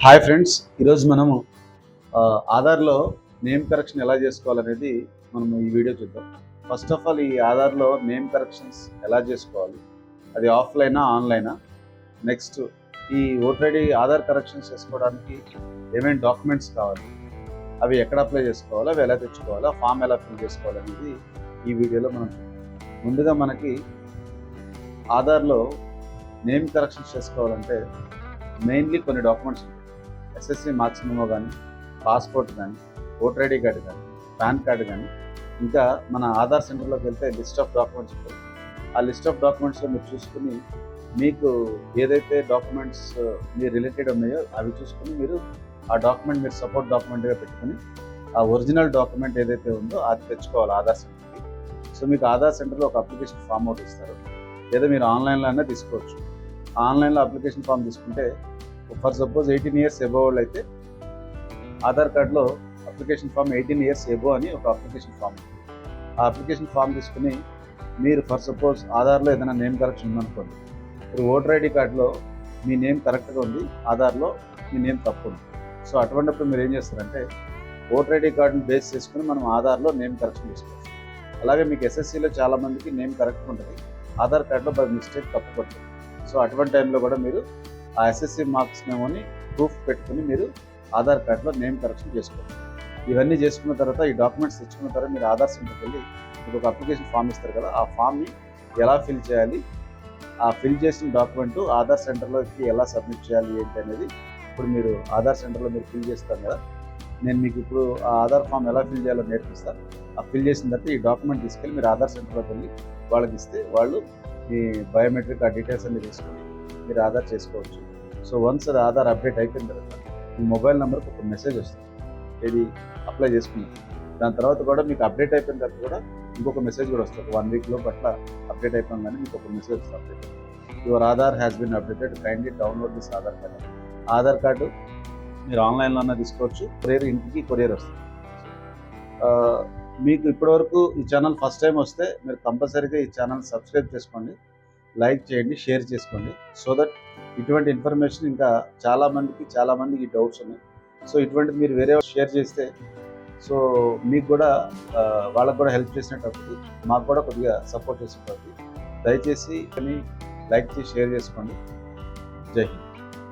Hi friends, ఈరోజు మనము ఆధార్లో name correction ఎలా చేసుకోవాలనేది మనము ఈ వీడియో చూద్దాం. ఫస్ట్ ఆఫ్ ఆల్, ఈ ఆధార్లో నేమ్ కరెక్షన్స్ ఎలా చేసుకోవాలి, అది ఆఫ్లైనా ఆన్లైనా, నెక్స్ట్ ఈ ఓటర్ ఐడి ఆధార్ కరెక్షన్స్ చేసుకోవడానికి ఏమేమి డాక్యుమెంట్స్ కావాలి, అవి ఎక్కడ అప్లై చేసుకోవాలో, అవి ఎలా తెచ్చుకోవాలో, ఫామ్ ఎలా ఫిల్ చేసుకోవాలనేది ఈ వీడియోలో మనం చూద్దాం. ముందుగా మనకి ఆధార్లో నేమ్ కరెక్షన్స్ చేసుకోవాలంటే మెయిన్లీ కొన్ని డాక్యుమెంట్స్ ఉంటాయి. ఎస్ఎస్సి మార్క్స్ మెమో కానీ, పాస్పోర్ట్ కానీ, ఓటర్ ఐడి కార్డు కానీ, పాన్ కార్డు కానీ, ఇంకా మన ఆధార్ సెంటర్లోకి వెళ్తే లిస్ట్ ఆఫ్ డాక్యుమెంట్స్ ఉంటాయి. ఆ లిస్ట్ ఆఫ్ డాక్యుమెంట్స్లో మీరు చూసుకుని మీకు ఏదైతే డాక్యుమెంట్స్ మీరు రిలేటెడ్ ఉన్నాయో అవి చూసుకుని మీరు ఆ డాక్యుమెంట్ మీరు సపోర్ట్ డాక్యుమెంట్గా పెట్టుకుని ఆ ఒరిజినల్ డాక్యుమెంట్ ఏదైతే ఉందో అది తెచ్చుకోవాలి ఆధార్ సెంటర్కి. సో మీకు ఆధార్ సెంటర్లో ఒక అప్లికేషన్ ఫామ్ ఒకటి ఇస్తారు, లేదా మీరు ఆన్లైన్లో అయినా తీసుకోవచ్చు. ఆన్లైన్లో అప్లికేషన్ ఫామ్ తీసుకుంటే ఫర్ సపోజ్ 18 years ఎబో వాళ్ళు అయితే ఆధార్ కార్డులో అప్లికేషన్ ఫామ్ 18 years ఎబో అని ఒక అప్లికేషన్ ఫామ్. ఆ అప్లికేషన్ ఫామ్ తీసుకుని మీరు ఫర్ సపోజ్ ఆధార్లో ఏదైనా నేమ్ కరెక్షన్ ఉందనుకోండి, మీరు ఓటర్ ఐడి కార్డులో మీ నేమ్ కరెక్ట్గా ఉంది, ఆధార్లో మీ నేమ్ తప్పు ఉంది. సో అటువంటిప్పుడు మీరు ఏం చేస్తారంటే ఓటర్ ఐడి కార్డుని బేస్ చేసుకుని మనం ఆధార్లో నేమ్ కరెక్షన్ చేసుకోవచ్చు. అలాగే మీకు ఎస్ఎస్సిలో చాలామందికి నేమ్ కరెక్ట్గా ఉంటుంది, ఆధార్ కార్డులో బై మిస్టేక్ తప్పు పడుతుంది. సో అటువంటి టైంలో కూడా మీరు ఆ ఎస్ఎస్సి మార్క్స్ మెమోని ప్రూఫ్ పెట్టుకుని మీరు ఆధార్ కార్డులో నేమ్ కరెక్షన్ చేసుకోవచ్చు. ఇవన్నీ చేసుకున్న తర్వాత ఈ డాక్యుమెంట్స్ తెచ్చుకున్న తర్వాత మీరు ఆధార్ సెంటర్కి వెళ్ళి మీకు ఒక అప్లికేషన్ ఫామ్ ఇస్తారు కదా, ఆ ఫామ్ని ఎలా ఫిల్ చేయాలి, ఆ ఫిల్ చేసిన డాక్యుమెంటు ఆధార్ సెంటర్లోకి ఎలా సబ్మిట్ చేయాలి ఏంటి అనేది ఇప్పుడు మీరు ఆధార్ సెంటర్లో మీరు ఫిల్ చేస్తాను కదా, నేను మీకు ఇప్పుడు ఆ ఆధార్ ఫామ్ ఎలా ఫిల్ చేయాలో నేర్పిస్తాను. ఆ ఫిల్ చేసిన తర్వాత ఈ డాక్యుమెంట్ తీసుకెళ్ళి మీరు ఆధార్ సెంటర్లోకి వెళ్ళి వాళ్ళకి ఇస్తే వాళ్ళు మీ బయోమెట్రిక్ ఆ డీటెయిల్స్ అన్ని తీసుకొని మీరు ఆధార్ చేసుకోవచ్చు. సో వన్స్ అది ఆధార్ అప్డేట్ అయిపోయిన తర్వాత మీ మొబైల్ నెంబర్కి ఒక మెసేజ్ వస్తుంది, ఇది అప్లై చేసుకున్నాం. దాని తర్వాత కూడా మీకు అప్డేట్ అయిపోయిన తర్వాత కూడా ఇంకొక మెసేజ్ కూడా వస్తుంది, 1 week పట్ల అప్డేట్ అయిపోయిన కానీ మీకు ఒక మెసేజ్ వస్తుంది, update your Aadhaar has been updated, kindly download this Aadhaar card. Aadhaar card మీరు ఆన్లైన్లో అన్నా తీసుకోవచ్చు, ఇంటికి కొరియర్ వస్తుంది. మీకు ఇప్పటివరకు ఈ ఛానల్ ఫస్ట్ టైం వస్తే మీరు కంపల్సరీగా ఈ ఛానల్ సబ్స్క్రైబ్ చేసుకోండి, లైక్ చేయండి, షేర్ చేసుకోండి. సో దట్ ఇటువంటి ఇన్ఫర్మేషన్ ఇంకా చాలామందికి డౌట్స్ ఉన్నాయి. సో ఇటువంటిది మీరు వేరే షేర్ చేస్తే సో మీకు కూడా వాళ్ళకు కూడా హెల్ప్ చేసినట్టు అవుతుంది, మాకు కూడా కొద్దిగా సపోర్ట్ చేసినట్టు అవుతుంది. దయచేసి లైక్ చేసి షేర్ చేసుకోండి. జై హింద్.